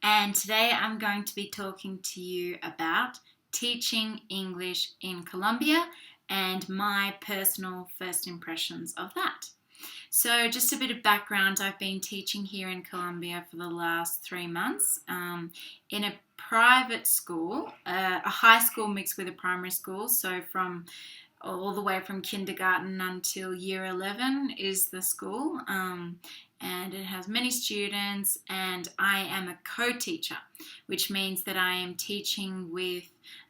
and today I'm going to be talking to you about teaching English in Colombia and my personal first impressions of that. So just a bit of background, I've been teaching here in Colombia for the last 3 months in a private school, a high school mixed with a primary school, so from all the way from kindergarten until year 11 is the school, and it has many students, and I am a co-teacher, which means that I am teaching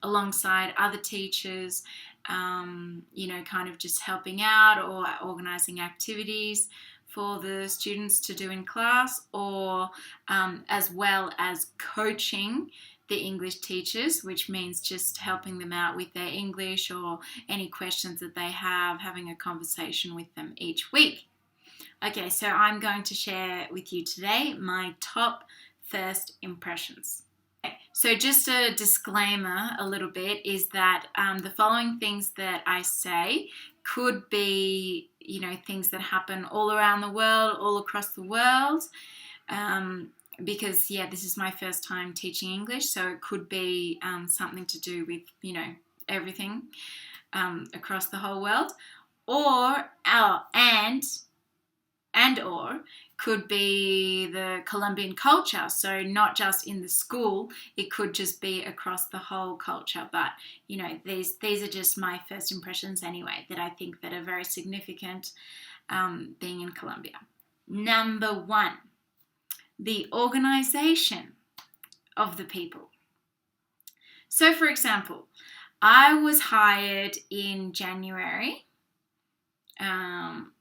alongside other teachers, kind of just helping out or organising activities for the students to do in class, or as well as coaching the English teachers, which means just helping them out with their English or any questions that they have, having a conversation with them each week. Okay, so I'm going to share with you today my top first impressions. Okay, so just a disclaimer a little bit is that the following things that I say could be, things that happen all around the world, all across the world. Because this is my first time teaching English, so it could be something to do with everything across the whole world, or could be the Colombian culture. So not just in the school, it could just be across the whole culture. But these are just my first impressions anyway, that I think that are very significant being in Colombia. Number 1. The organisation of the people. So, for example, I was hired in January. On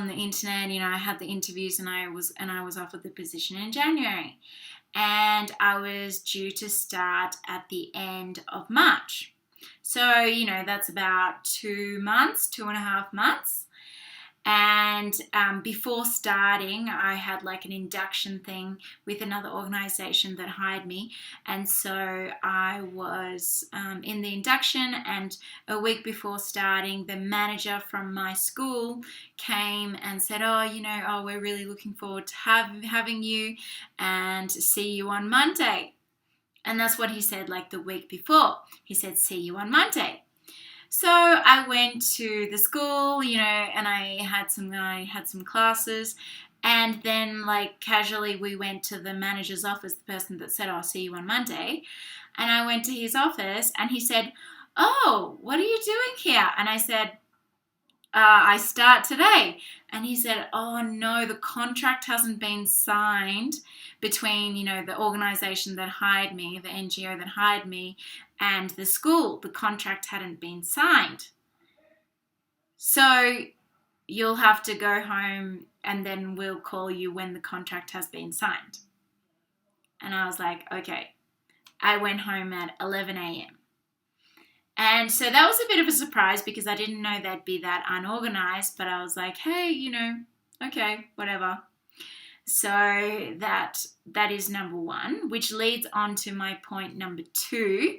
the internet. I had the interviews, and I was offered the position in January, and I was due to start at the end of March. So that's about 2.5 months. And before starting, I had like an induction thing with another organisation that hired me. And so I was in the induction, and a week before starting, the manager from my school came and said, we're really looking forward to having you, and see you on Monday. And that's what he said like the week before. He said, see you on Monday. So I went to the school, and I had some classes, and then like casually we went to the manager's office, the person that said, I'll see you on Monday. And I went to his office, and he said, oh, what are you doing here? And I said, I start today. And he said, oh no, the contract hasn't been signed between, the organisation that hired me, the NGO that hired me, and the school. The contract hadn't been signed. So you'll have to go home, and then we'll call you when the contract has been signed. And I was like, okay. I went home at 11 a.m. And so that was a bit of a surprise, because I didn't know they'd be that unorganized, but I was like, hey, okay, whatever. So that is number 1, which leads on to my point number 2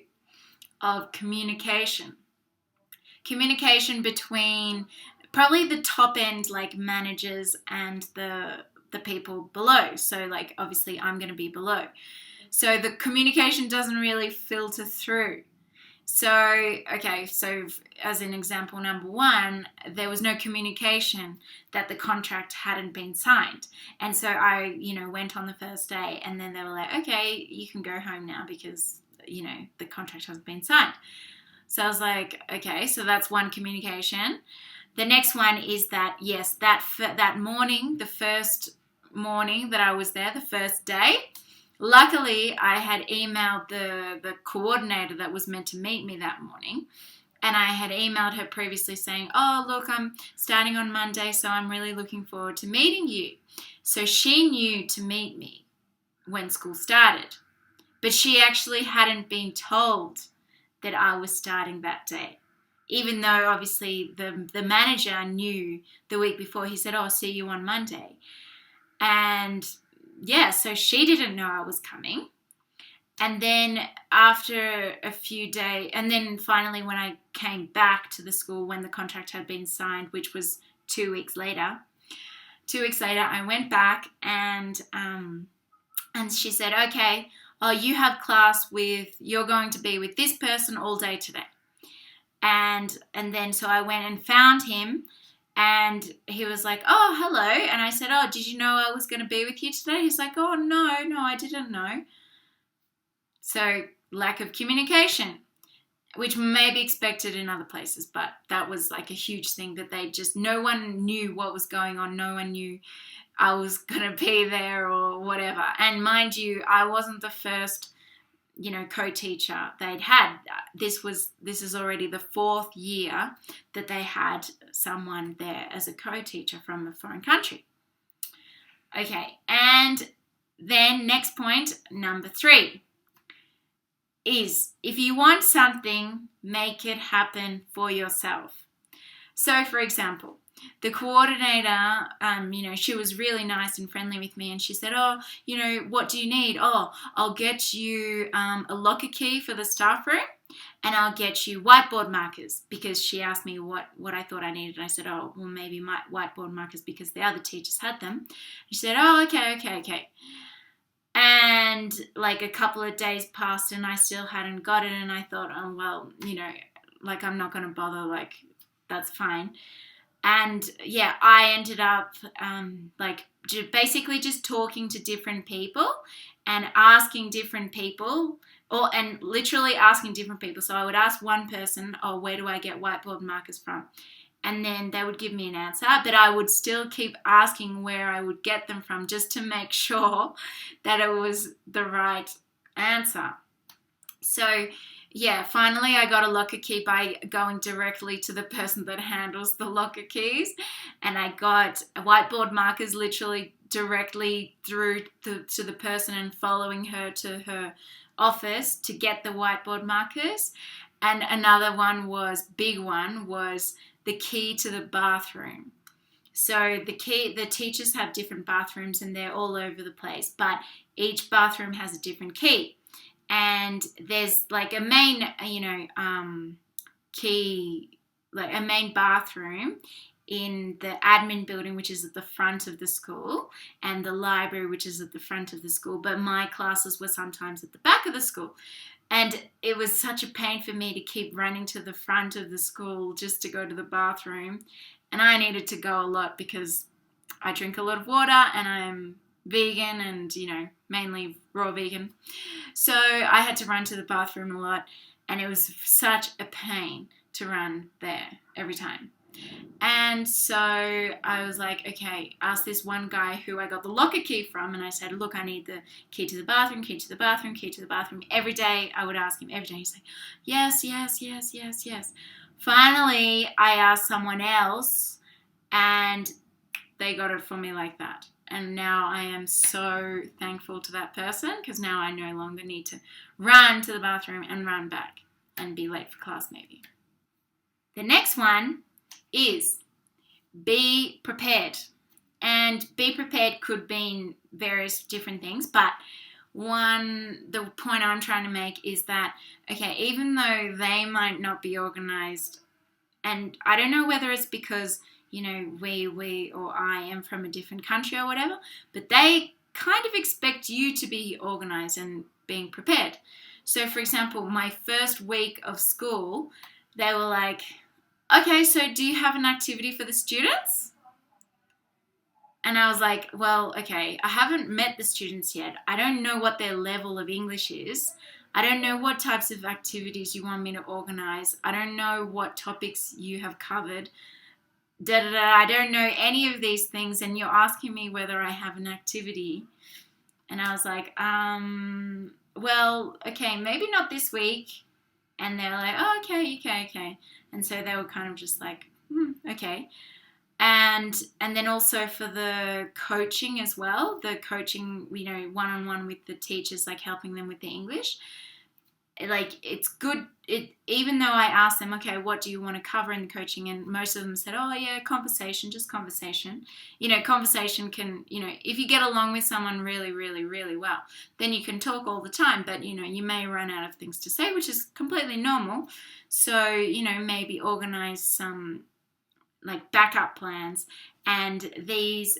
of communication. Communication between probably the top end, like managers, and the people below. So like obviously I'm going to be below. So the communication doesn't really filter through. So as an example number 1, there was no communication that the contract hadn't been signed. And so I, went on the first day, and then they were like, okay, you can go home now because, the contract hasn't been signed. So I was like, okay, so that's one communication. The next one is that, yes, that morning, the first morning that I was there, the first day, luckily, I had emailed the coordinator that was meant to meet me that morning, and I had emailed her previously saying, oh, look, I'm starting on Monday, so I'm really looking forward to meeting you. So she knew to meet me when school started, but she actually hadn't been told that I was starting that day, even though obviously the manager knew the week before. He said, oh, see you on Monday. And so she didn't know I was coming. And then after a few days, and then finally when I came back to the school when the contract had been signed, which was 2 weeks later, 2 weeks later, I went back and she said, okay, oh, you have class you're going to be with this person all day today. And then so I went and found him, and he was like, oh, hello. And I said, oh, did you know I was going to be with you today? He's like, oh, no, I didn't know. So lack of communication, which may be expected in other places, but that was like a huge thing that no one knew what was going on. No one knew I was going to be there or whatever. And mind you, I wasn't the first, co-teacher they'd had. This is already the 4th year that they had someone there as a co-teacher from a foreign country. Okay, and then next point, number 3, is if you want something, make it happen for yourself. So, for example, the coordinator, she was really nice and friendly with me, and she said, oh, what do you need? Oh, I'll get you a locker key for the staff room, and I'll get you whiteboard markers, because she asked me what I thought I needed. And I said, oh, well, maybe my whiteboard markers because the other teachers had them. She said, oh, okay. And like a couple of days passed and I still hadn't got it, and I thought, oh, well, I'm not going to bother, that's fine. And yeah, I ended up basically just talking to different people and asking different people, and literally asking different people. So I would ask one person, oh, where do I get whiteboard markers from? And then they would give me an answer, but I would still keep asking where I would get them from, just to make sure that it was the right answer. So yeah, finally I got a locker key by going directly to the person that handles the locker keys, and I got whiteboard markers literally directly through to the person and following her to her office to get the whiteboard markers. And another big one was the key to the bathroom. So the teachers have different bathrooms and they're all over the place, but each bathroom has a different key. And there's like a main, key, like a main bathroom in the admin building, which is at the front of the school, and the library, which is at the front of the school. But my classes were sometimes at the back of the school. And it was such a pain for me to keep running to the front of the school just to go to the bathroom. And I needed to go a lot because I drink a lot of water and I'm vegan and, mainly raw vegan. So I had to run to the bathroom a lot, and it was such a pain to run there every time. And so I was like, okay, ask this one guy who I got the locker key from, and I said, look, I need the key to the bathroom, key to the bathroom, key to the bathroom. Every day I would ask him, every day. He's like, yes. Finally, I asked someone else, and they got it for me like that. And now I am so thankful to that person, because now I no longer need to run to the bathroom and run back and be late for class maybe. The next one is be prepared. And be prepared could mean various different things, but the point I'm trying to make is that, okay, even though they might not be organized, and I don't know whether it's because, we or I am from a different country or whatever, but they kind of expect you to be organized and being prepared. So, for example, my first week of school, they were like, okay, so do you have an activity for the students? And I was like, well, okay, I haven't met the students yet. I don't know what their level of English is. I don't know what types of activities you want me to organize. I don't know what topics you have covered. I don't know any of these things, and you're asking me whether I have an activity. And I was like, well, okay, maybe not this week. And they were like, oh, okay. And so they were kind of just like, okay. And then also for the coaching as well, the coaching, one-on-one with the teachers, like helping them with the English. Like, it's good. Even though I asked them, okay, what do you want to cover in the coaching? And most of them said, oh, yeah, just conversation. Conversation can, if you get along with someone really, really, really well, then you can talk all the time. But, you may run out of things to say, which is completely normal. So, maybe organize some like backup plans, and these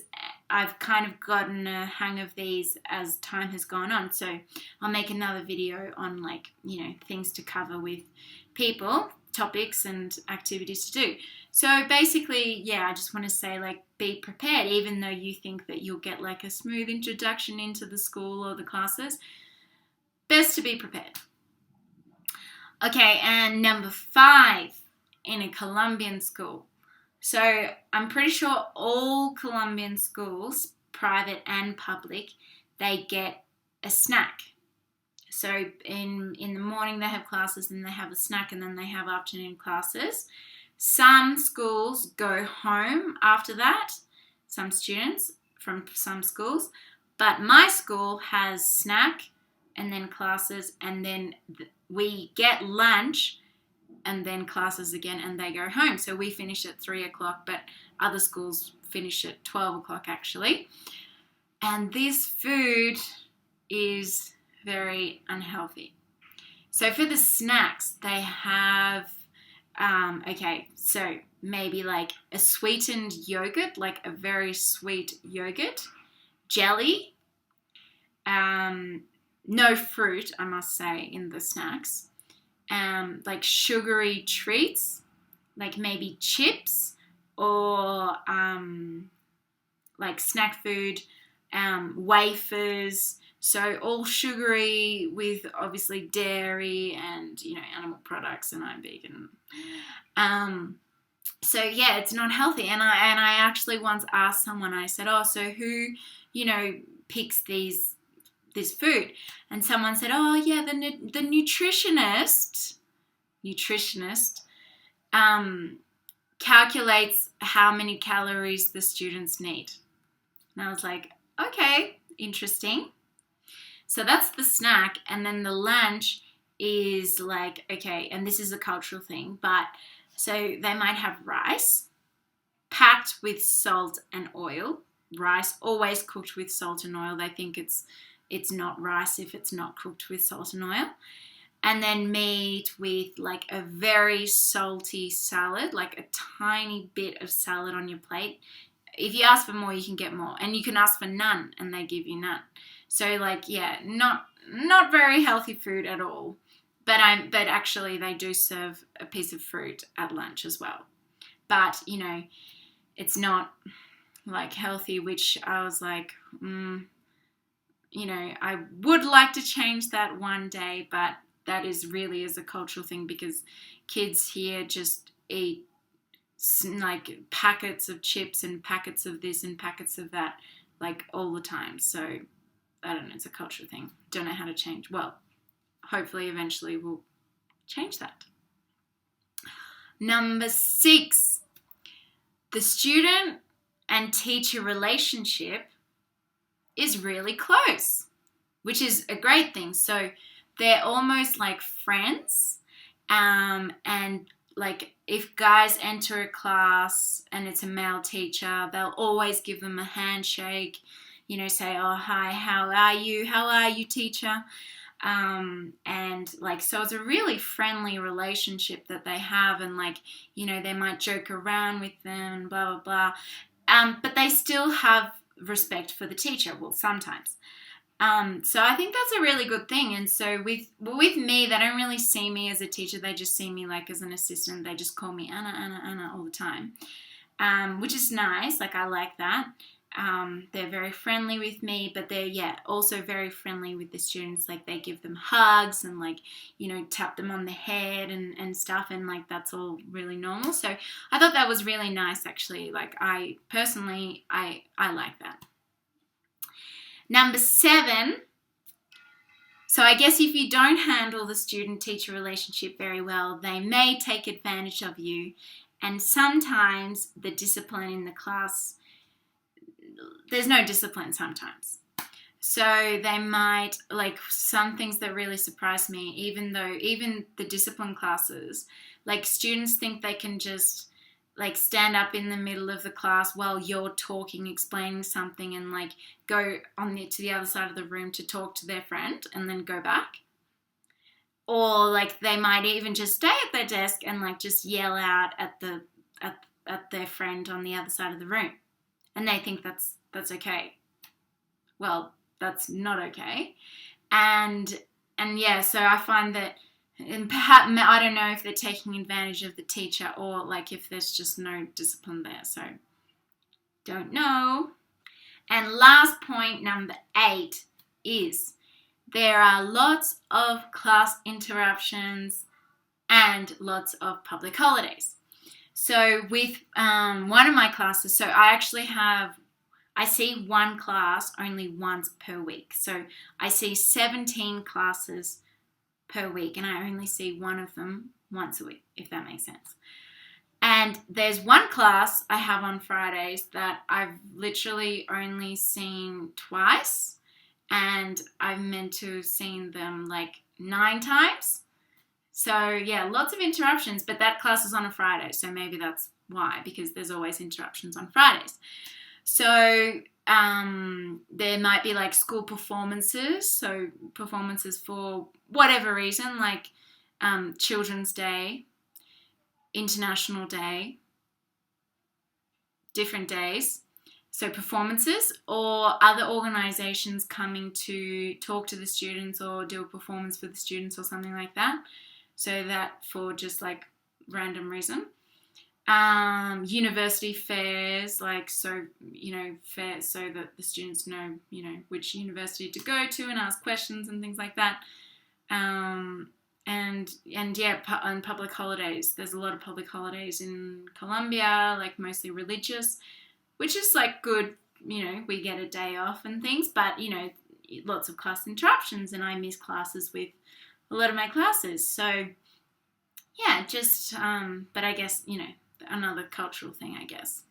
I've kind of gotten a hang of these as time has gone on. So I'll make another video on like, you know, things to cover with people, topics and activities to do. So basically, yeah, I just want to say, like, be prepared, even though you think that you'll get like a smooth introduction into the school or the classes. Best to be prepared. Okay, and number 5, in a Colombian school. So I'm pretty sure all Colombian schools, private and public, they get a snack. So in the morning they have classes, and they have a snack, and then they have afternoon classes. Some schools go home after that, some students from some schools, but my school has snack and then classes, and then we get lunch and then classes again, and they go home. So we finish at 3 o'clock, but other schools finish at 12 o'clock actually. And this food is very unhealthy. So for the snacks, they have, so maybe like a sweetened yogurt, like a very sweet yogurt, jelly, no fruit, I must say, in the snacks. Like sugary treats, like maybe chips, or like snack food, wafers. So all sugary with obviously dairy and, you know, animal products, and I'm vegan. So yeah, it's not healthy. And I actually once asked someone, I said, oh, so who, you know, picks this food? And someone said, oh yeah, the nutritionist calculates how many calories the students need. And I was like, okay, interesting. So that's the snack, and then the lunch is like, okay, and this is a cultural thing, but so they might have rice packed with salt and oil. Rice always cooked with salt and oil. They think it's not rice if it's not cooked with salt and oil. And then meat with like a very salty salad, like a tiny bit of salad on your plate. If you ask for more, you can get more. And you can ask for none, and they give you none. So like, yeah, not very healthy food at all. But actually they do serve a piece of fruit at lunch as well. But, you know, it's not like healthy, which I was like, you know, I would like to change that one day, but that is really a cultural thing, because kids here just eat like packets of chips and packets of this and packets of that, like all the time. So I don't know, it's a cultural thing. Don't know how to change. Well, hopefully eventually we'll change that. Number 6, the student and teacher relationship is really close, which is a great thing. So they're almost like friends, and like if guys enter a class and it's a male teacher, they'll always give them a handshake, you know, say, oh, hi, how are you, teacher? And like, so it's a really friendly relationship that they have, and like, you know, they might joke around with them and blah, blah, blah. But they still have respect for the teacher, well, sometimes. So I think that's a really good thing. And so with me, they don't really see me as a teacher. They just see me like as an assistant. They just call me Anna all the time, which is nice. Like, I like that. They're very friendly with me, but they're, also very friendly with the students. Like, they give them hugs and, like, you know, tap them on the head and stuff. And, like, that's all really normal. So I thought that was really nice, actually. Like, I personally like that. Number 7, so I guess if you don't handle the student-teacher relationship very well, they may take advantage of you. And sometimes the discipline in the class, there's no discipline sometimes. So they might, like, some things that really surprise me, even the discipline classes, like, students think they can just, like, stand up in the middle of the class while you're talking, explaining something, and, like, go to the other side of the room to talk to their friend and then go back. Or, like, they might even just stay at their desk and, like, just yell out at the at their friend on the other side of the room, and they think that's okay. Well, that's not okay, and yeah, so I find that, and perhaps I don't know if they're taking advantage of the teacher or like if there's just no discipline there. So don't know. And last point, number 8, is there are lots of class interruptions and lots of public holidays. So with one of my classes, so I see one class only once per week. So I see 17 classes per week, and I only see one of them once a week, if that makes sense. And there's one class I have on Fridays that I've literally only seen twice, and I've meant to have seen them like 9 times. So yeah, lots of interruptions, but that class is on a Friday, so maybe that's why, because there's always interruptions on Fridays. So there might be like school performances, so performances for whatever reason, like Children's Day, International Day, different days. So performances, or other organisations coming to talk to the students or do a performance for the students or something like that. So that for just like random reason. University fairs, like, so, fairs so that the students know, which university to go to and ask questions and things like that. And yeah, on public holidays, there's a lot of public holidays in Colombia, like mostly religious, which is like good, we get a day off and things, but, lots of class interruptions, and I miss classes with a lot of my classes. So yeah, just, but I guess, another cultural thing, I guess.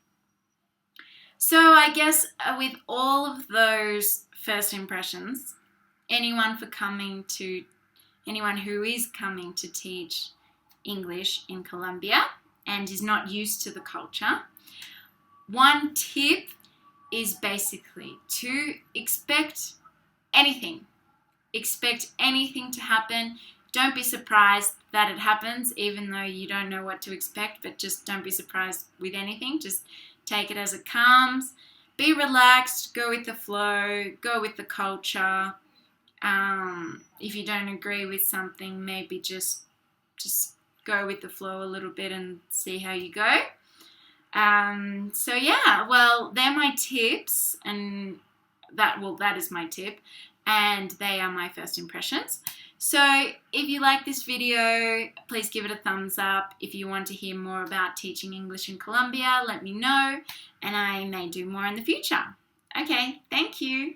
So I guess with all of those first impressions, anyone who is coming to teach English in Colombia and is not used to the culture, one tip is basically to expect anything. Expect anything to happen. Don't be surprised that it happens, even though you don't know what to expect, but just don't be surprised with anything. Just take it as it comes. Be relaxed, go with the flow, go with the culture. If you don't agree with something, maybe just go with the flow a little bit and see how you go. So yeah, well, they're my tips, and that is my tip, and they are my first impressions. So if you like this video, please give it a thumbs up. If you want to hear more about teaching English in Colombia, let me know, and I may do more in the future. Okay, thank you.